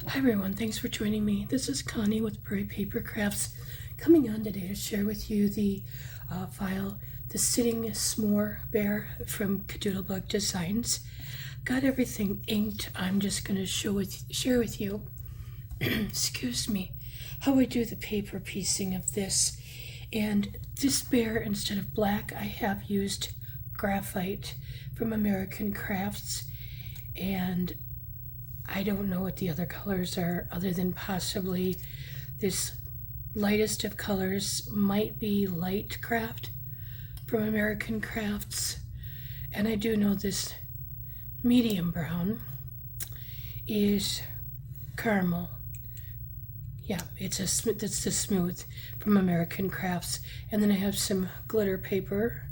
Hi everyone, thanks for joining me. This is Connie with Prairie Paper Crafts coming on today to share with you the file, The Sitting S'more Bear from Kadoodle Bug Designs. Got everything inked. I'm just going to share with you, excuse me, how I do the paper piecing of this. And this bear, instead of black, I have used graphite from American Crafts, and I don't know what the other colors are other than possibly this lightest of colors might be Light Craft from American Crafts. And I do know this medium brown is Caramel. Yeah, it's the smooth from American Crafts. And then I have some glitter paper.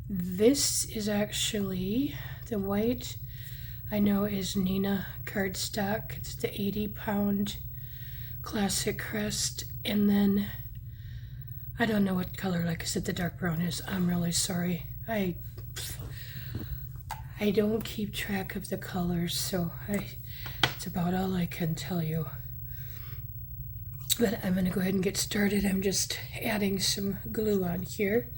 This is actually the white, I know, is Nina cardstock. It's the 80-pound classic crest. And then I don't know what color, like I said, the dark brown is. I'm really sorry. I don't keep track of the colors, so it's about all I can tell you. But I'm going to go ahead and get started. I'm just adding some glue on here.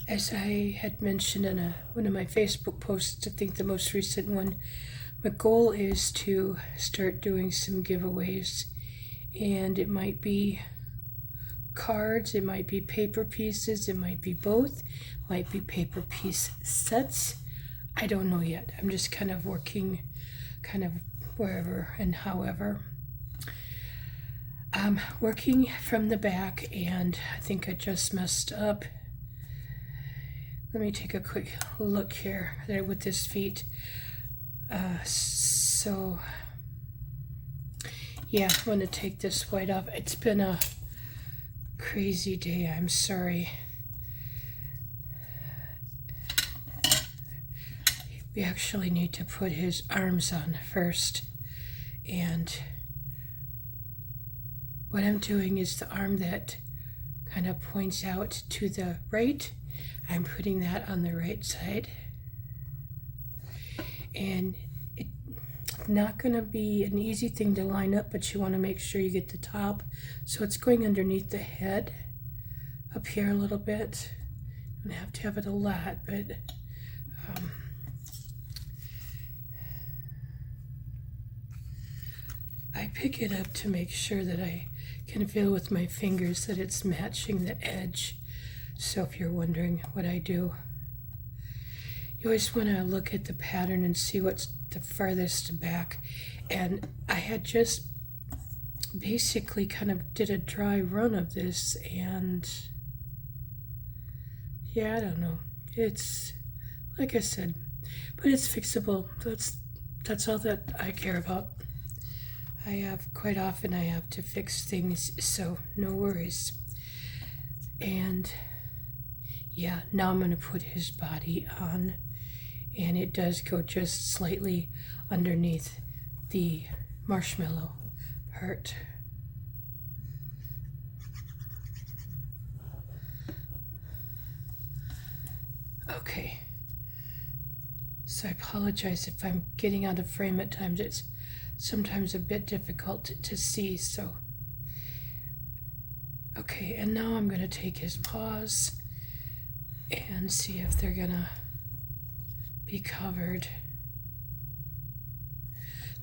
As I had mentioned in one of my Facebook posts, I think the most recent one, my goal is to start doing some giveaways. And it might be cards, it might be paper pieces, it might be both, it might be paper piece sets. I don't know yet. I'm just kind of working kind of wherever and however. I'm working from the back, and I think I just messed up. Let me take a quick look here there with this feet. So yeah, I'm going to take this white off. It's been a crazy day. I'm sorry. We actually need to put his arms on first. And what I'm doing is the arm that kind of points out to the right, I'm putting that on the right side. And it's not going to be an easy thing to line up, but you want to make sure you get the top. So it's going underneath the head up here a little bit. I'm going to have to have it a lot, but I pick it up to make sure that I can feel with my fingers that it's matching the edge. So if you're wondering what I do, you always want to look at the pattern and see what's the farthest back. And I had just basically kind of did a dry run of this, and yeah, I don't know. It's, like I said, but it's fixable. That's all that I care about. Quite often I have to fix things, so no worries. And yeah, now I'm going to put his body on, and it does go just slightly underneath the marshmallow part. Okay, so I apologize if I'm getting out of frame at times. It's sometimes a bit difficult to see, so okay. And now I'm going to take his paws and see if they're gonna be covered.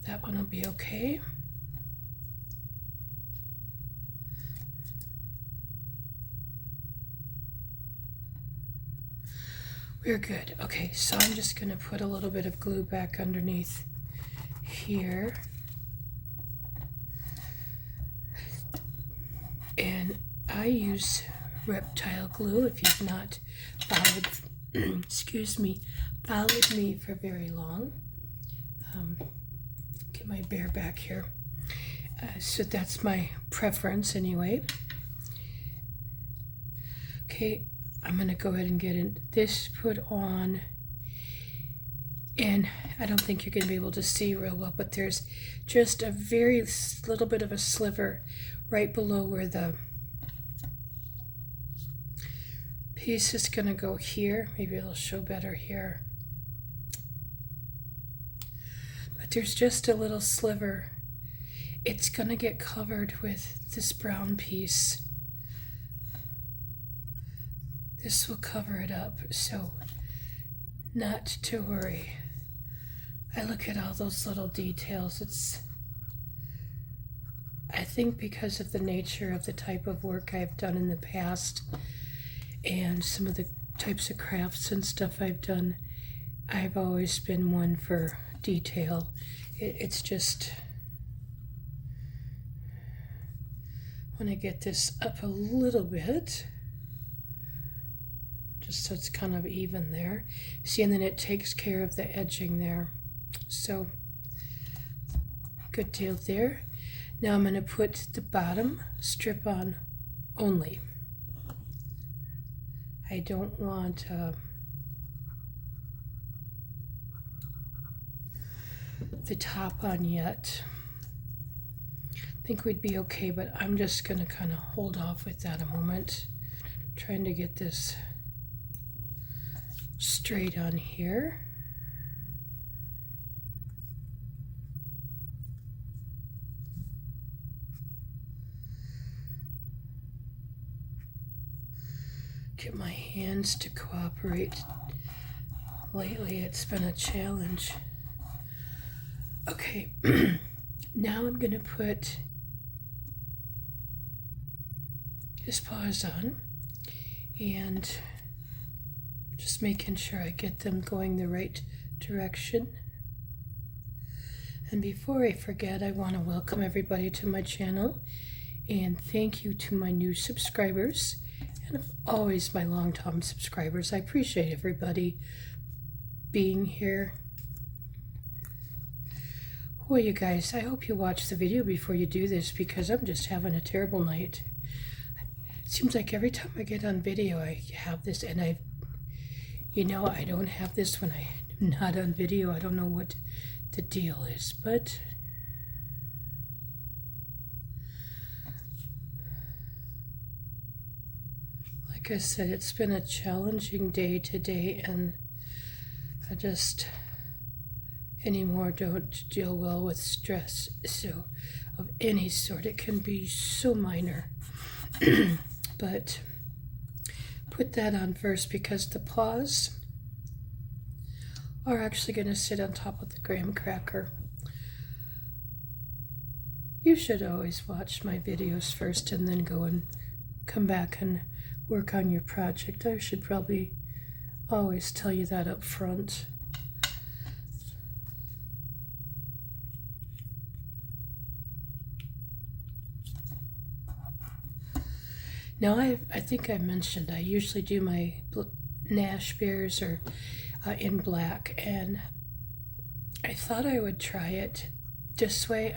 That one will be okay. We're good. Okay, so I'm just gonna put a little bit of glue back underneath here. And I use reptile glue. If you've not followed followed me for very long. Get my bear back here. So that's my preference anyway. Okay, I'm gonna go ahead and get this put on. And I don't think you're gonna be able to see real well, but there's just a very little bit of a sliver right below where the piece is going to go here. Maybe it'll show better here. there's just a little sliver, it's gonna get covered with this brown piece. This will cover it up, so not to worry. I look at all those little details. I think because of the nature of the type of work I've done in the past and some of the types of crafts and stuff I've done, I've always been one for detail. It's just, when I get this up a little bit, just so it's kind of even there. See, and then it takes care of the edging there. So, good deal there. Now I'm going to put the bottom strip on only. I don't want the top on yet. I think we'd be okay, but I'm just going to kind of hold off with that a moment. Trying to get this straight on here. Get my hands to cooperate. Lately it's been a challenge. Okay, now I'm going to put his paws on and just making sure I get them going the right direction. And before I forget, I want to welcome everybody to my channel and thank you to my new subscribers and always my long-time subscribers. I appreciate everybody being here. Well, you guys, I hope you watch the video before you do this because I'm just having a terrible night. It seems like every time I get on video I have this, and I don't have this when I'm not on video. I don't know what the deal is, but like I said, it's been a challenging day today, and I just anymore don't deal well with stress of any sort. It can be so minor. But put that on first because the paws are actually going to sit on top of the graham cracker. You should always watch my videos first and then go and come back and work on your project. I should probably always tell you that up front. Now, I think I mentioned I usually do my Nash bears or in black, and I thought I would try it this way.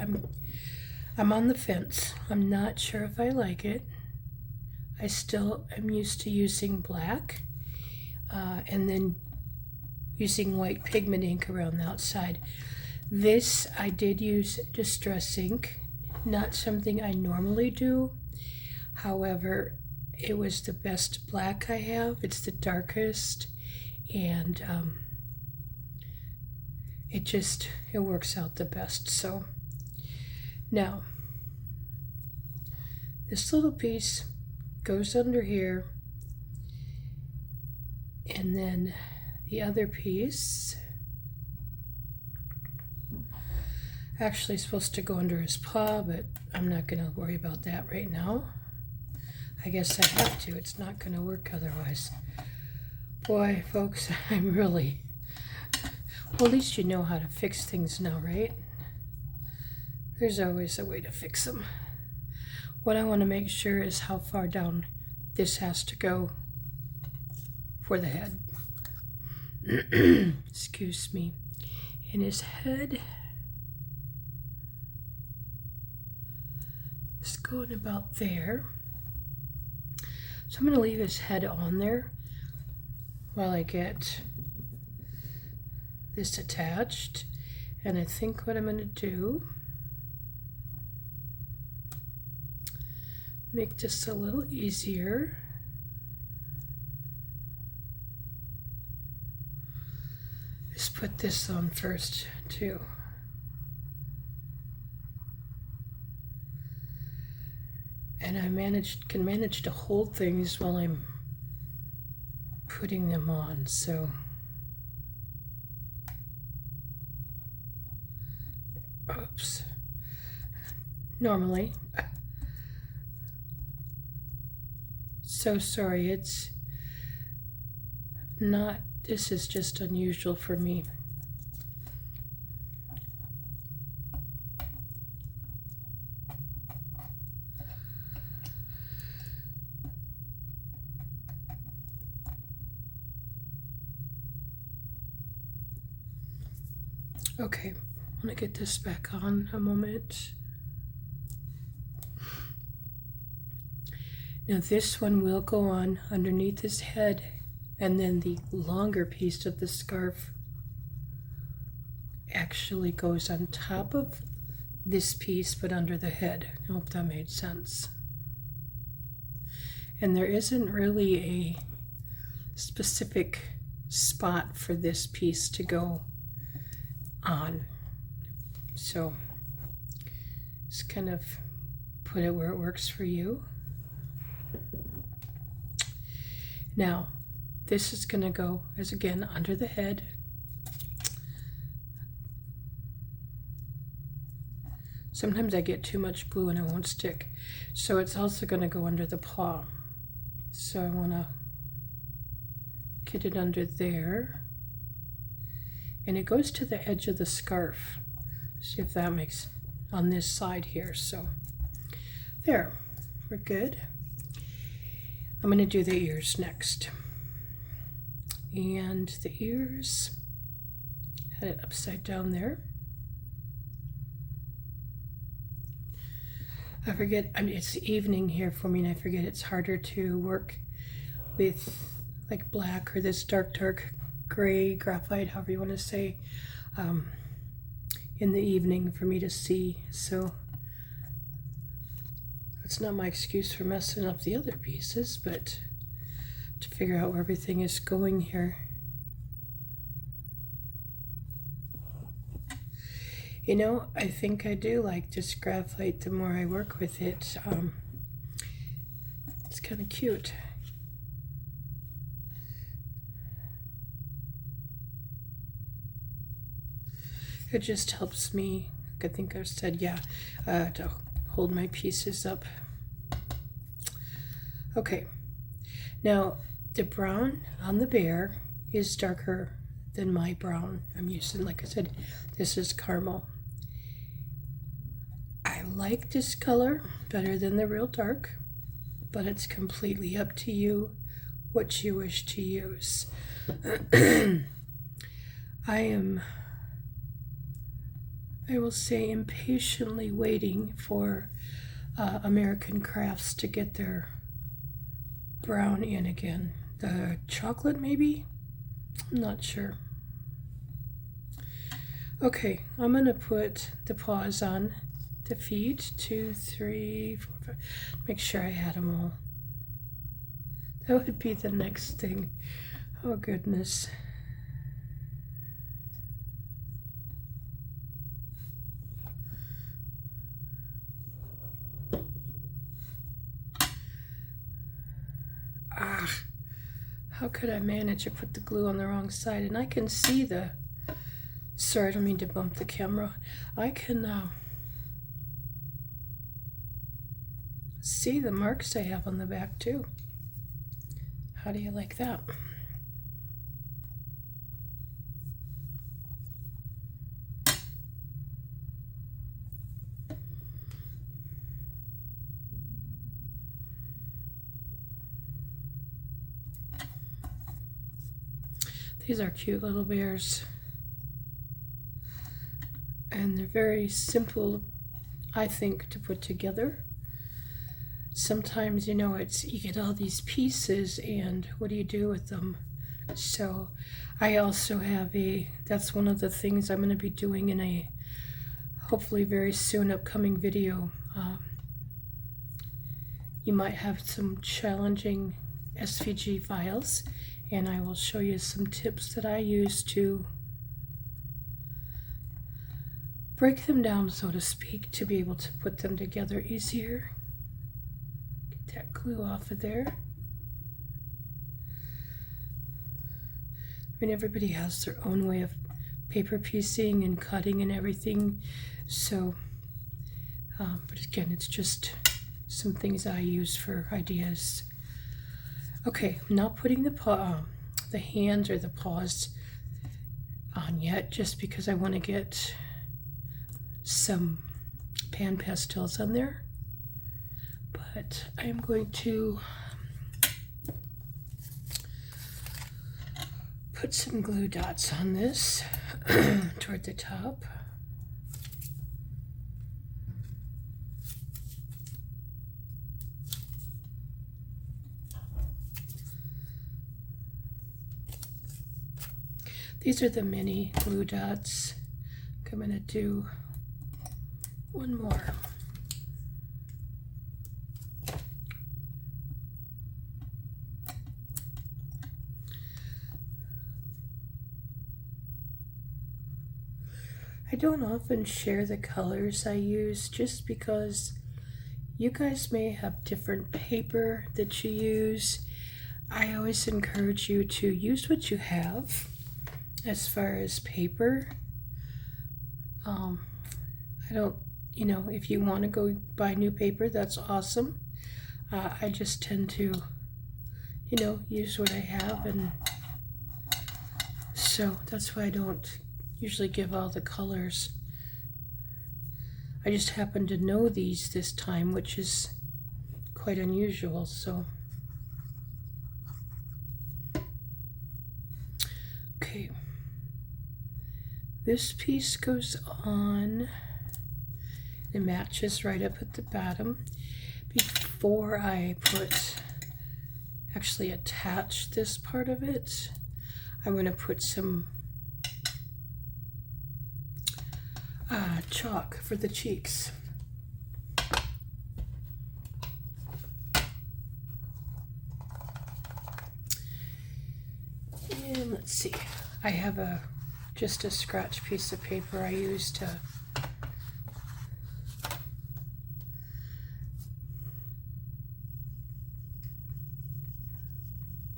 I'm on the fence. I'm not sure if I like it. I still am used to using black and then using white pigment ink around the outside. This I did use distress ink, not something I normally do. However, it was the best black I have. It's the darkest, and it works out the best. So now this little piece goes under here, and then the other piece actually is supposed to go under his paw, but I'm not going to worry about that right now. I guess I have to. It's not going to work otherwise. Boy, folks, I'm really... Well, at least you know how to fix things now, right? There's always a way to fix them. What I want to make sure is how far down this has to go for the head. Excuse me. And his head is going about there. So I'm going to leave his head on there while I get this attached. And I think what I'm going to do, make this a little easier. Just put this on first too. and I can manage to hold things while I'm putting them on. So oops. Normally, so sorry, it's not, this is just unusual for me. Okay, I'm gonna get this back on a moment. Now this one will go on underneath his head, and then the longer piece of the scarf actually goes on top of this piece but under the head. I hope that made sense. And there isn't really a specific spot for this piece to go on, so just kind of put it where it works for you. Now this is going to go as again under the head. Sometimes I get too much glue and it won't stick, so it's also going to go under the paw. So I want to get it under there, and it goes to the edge of the scarf. See if that makes on this side here. So there, we're good. I'm going to do the ears next, and the ears, had it upside down there. I forget, I mean, it's evening here for me, and I forget it's harder to work with like black or this dark gray, graphite, however you want to say, in the evening for me to see. So that's not my excuse for messing up the other pieces, but to figure out where everything is going here. You know, I think I do like this graphite the more I work with it. It's kind of cute. It just helps me, I think I've said, yeah, to hold my pieces up. Okay, now the brown on the bear is darker than my brown I'm using. Like I said, this is caramel. I like this color better than the real dark, but it's completely up to you what you wish to use. I will say, impatiently waiting for American Crafts to get their brown in again. The chocolate, maybe? I'm not sure. Okay, I'm going to put the paws on the feet. 2, 3, 4, 5. Make sure I had them all. That would be the next thing. Oh, goodness. How could I manage to put the glue on the wrong side? And I can see the, sorry, I don't mean to bump the camera. I can see the marks I have on the back too. How do you like that? These are cute little bears, and they're very simple, I think, to put together. Sometimes, you know, you get all these pieces, and what do you do with them? So I also have that's one of the things I'm going to be doing in a hopefully very soon upcoming video. You might have some challenging SVG files, and I will show you some tips that I use to break them down, so to speak, to be able to put them together easier. glue off of there. I mean, everybody has their own way of paper piecing and cutting and everything, so but again, it's just some things I use for ideas. Okay, I'm not putting the hands or the paws on yet, just because I want to get some pan pastels on there. But I am going to put some glue dots on this toward the top. These are the mini glue dots. I'm going to do one more. I don't often share the colors I use just because you guys may have different paper that you use. I always encourage you to use what you have as far as paper. I don't, if you want to go buy new paper, that's awesome. I just tend to, use what I have, and so that's why I don't usually give all the colors. I just happen to know these this time, which is quite unusual, so. Okay. This piece goes on. It matches right up at the bottom. Before I actually attach this part of it, I'm going to put some chalk for the cheeks. And let's see, I have just a scratch piece of paper I use to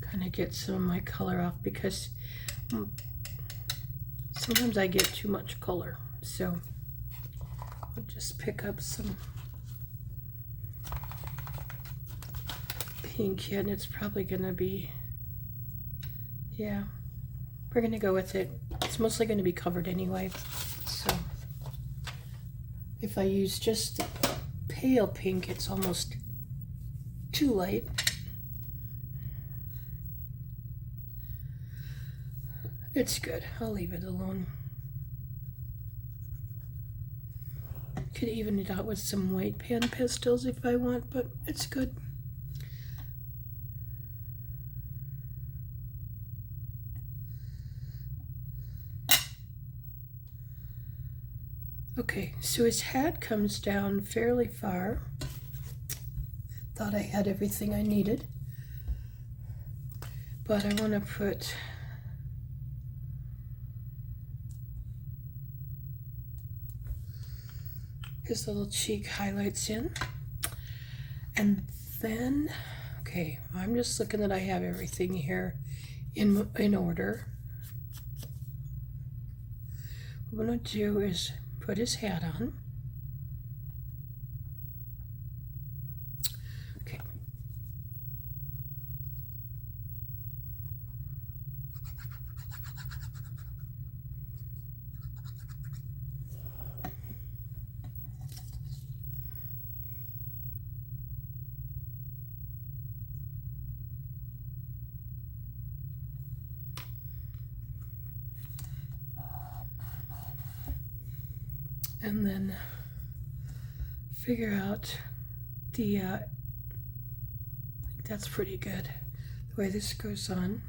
kind of get some of my color off, because sometimes I get too much color. So I'll just pick up some pink, and it's probably gonna be, yeah, we're gonna go with it. It's mostly gonna be covered anyway, so if I use just the pale pink, it's almost too light. It's good, I'll leave it alone. Could even it out with some white pan pastels if I want, but it's good. Okay, so his hat comes down fairly far. Thought I had everything I needed, but I want to put his little cheek highlights in, and then, okay, I'm just looking that I have everything here in order. What I'm going to do is put his hat on. Okay. And then figure out the, I think that's pretty good, the way this goes on.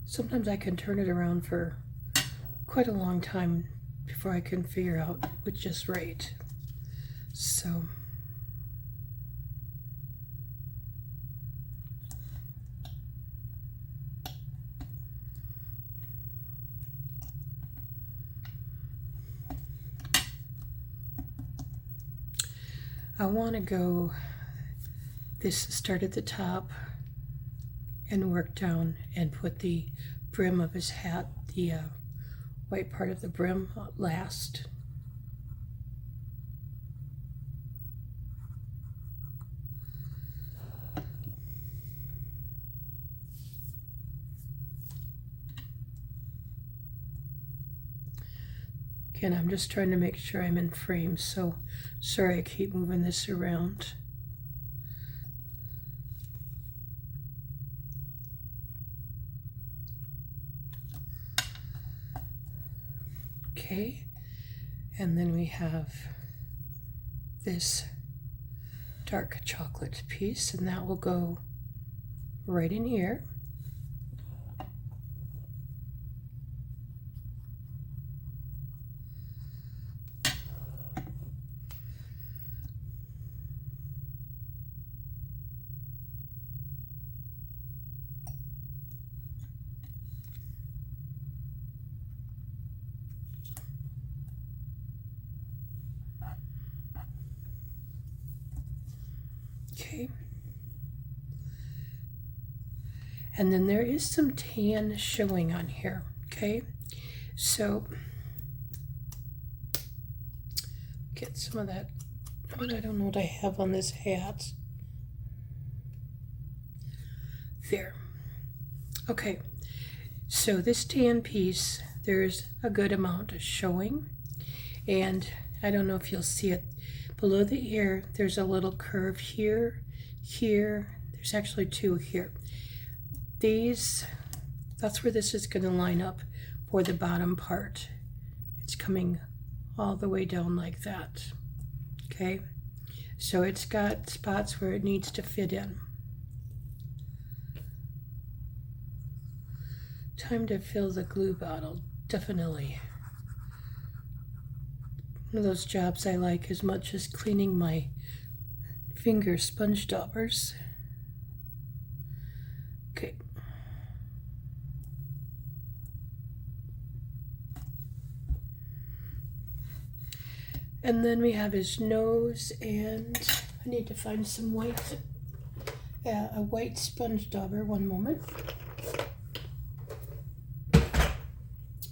Sometimes I can turn it around for quite a long time before I can figure out which is right. So I want to go this start at the top and work down and put the brim of his hat, the white part of the brim, last. Again, I'm just trying to make sure I'm in frame, so sorry I keep moving this around. Okay, and then we have this dark chocolate piece, and that will go right in here. Okay, and then there is some tan showing on here. Okay, so get some of that. But I don't know what I have on this hat. There. Okay, so this tan piece, there's a good amount showing, and I don't know if you'll see it. Below the ear, there's a little curve here, here. There's actually two here. That's where this is going to line up for the bottom part. It's coming all the way down like that. Okay, so it's got spots where it needs to fit in. Time to fill the glue bottle, definitely. One of those jobs I like as much as cleaning my finger sponge daubers. Okay. And then we have his nose, and I need to find some white, a white sponge dauber, one moment.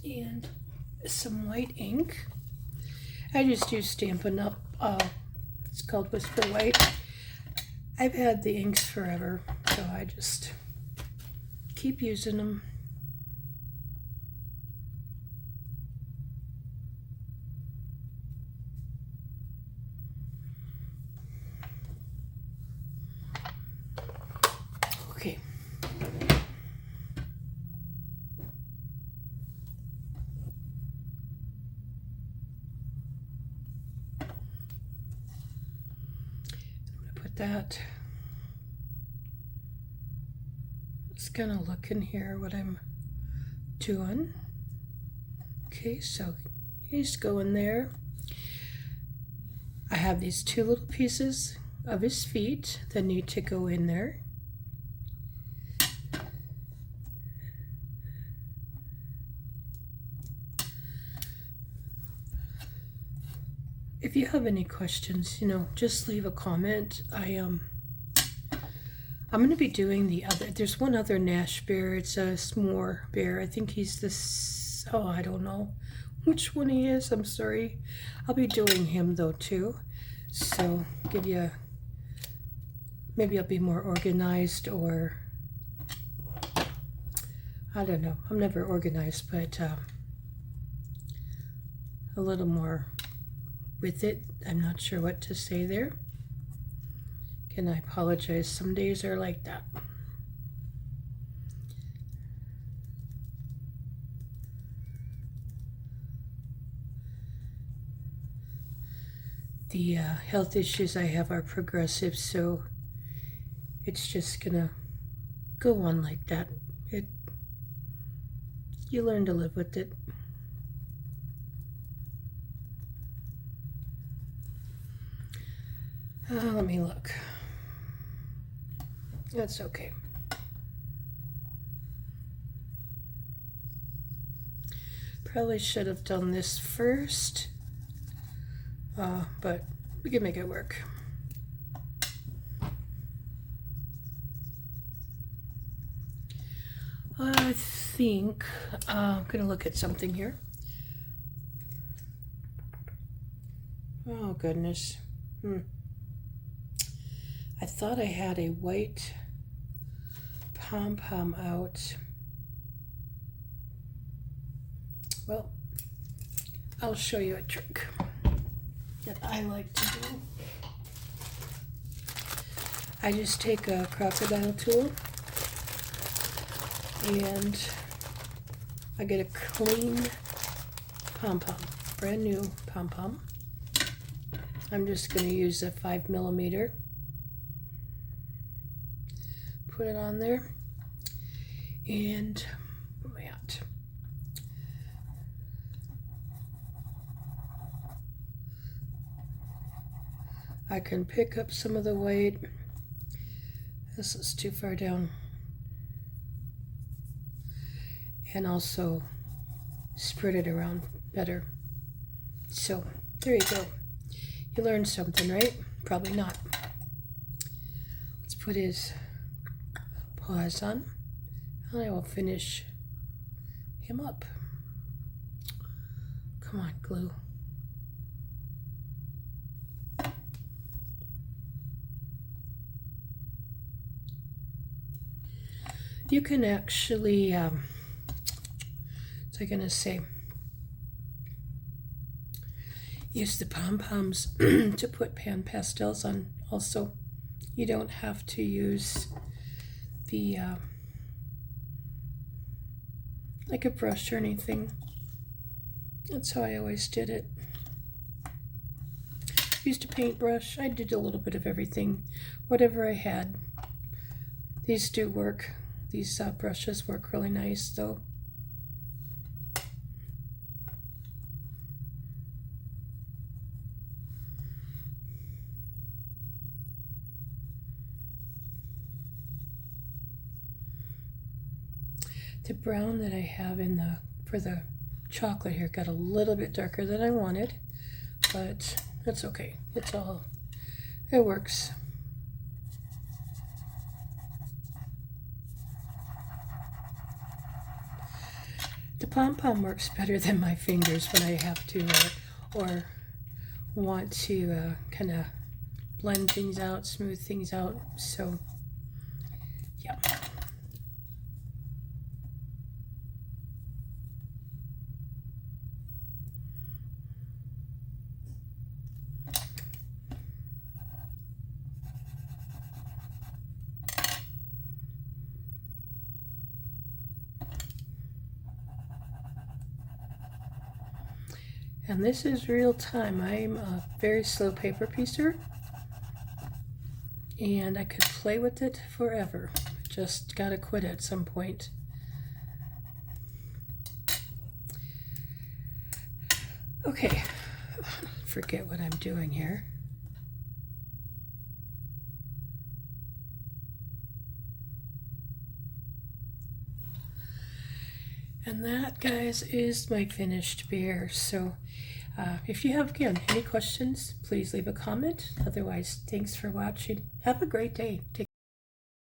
And some white ink. I just use Stampin' Up. It's called Whisper White. I've had the inks forever, so I just keep using them. Okay. That. Just gonna look in here what I'm doing. Okay, so he's going there. I have these two little pieces of his feet that need to go in there. If you have any questions, just leave a comment. I'm going to be doing the other. There's one other Nash bear. It's a s'more bear. I think he's this. Oh, I don't know which one he is. I'm sorry. I'll be doing him though too. So maybe I'll be more organized, or I don't know. I'm never organized, but a little more with it. I'm not sure what to say there. Again, I apologize. Some days are like that. The health issues I have are progressive, so it's just gonna go on like that. You learn to live with it. Let me look. That's okay. Probably should have done this first, but we can make it work. I think I'm going to look at something here. Oh, goodness. I thought I had a white pom-pom out. Well, I'll show you a trick that I like to do. I just take a crocodile tool and I get a clean pom-pom, brand new pom-pom. I'm just going to use a 5mm. Put it on there, and where am I at? I can pick up some of the white. This is too far down. And also spread it around better. So there you go. You learned something, right? Probably not. Let's put his paws on, and I will finish him up. Come on, glue. You can actually, what's I gonna say? Use the pom-poms to put pan pastels on also. You don't have to use the like a brush or anything. That's how I always did it. Used a paintbrush. I did a little bit of everything, whatever I had. These do work. These brushes work really nice though. The brown that I have for the chocolate here got a little bit darker than I wanted, but that's okay. It works. The pom-pom works better than my fingers when I have to or want to kind of blend things out, smooth things out. So yeah. And this is real time. I'm a very slow paper piecer, and I could play with it forever. Just gotta quit at some point. Okay, forget what I'm doing here. And that, guys, is my finished bear. So if you have, again, any questions, please leave a comment. Otherwise, thanks for watching. Have a great day. Take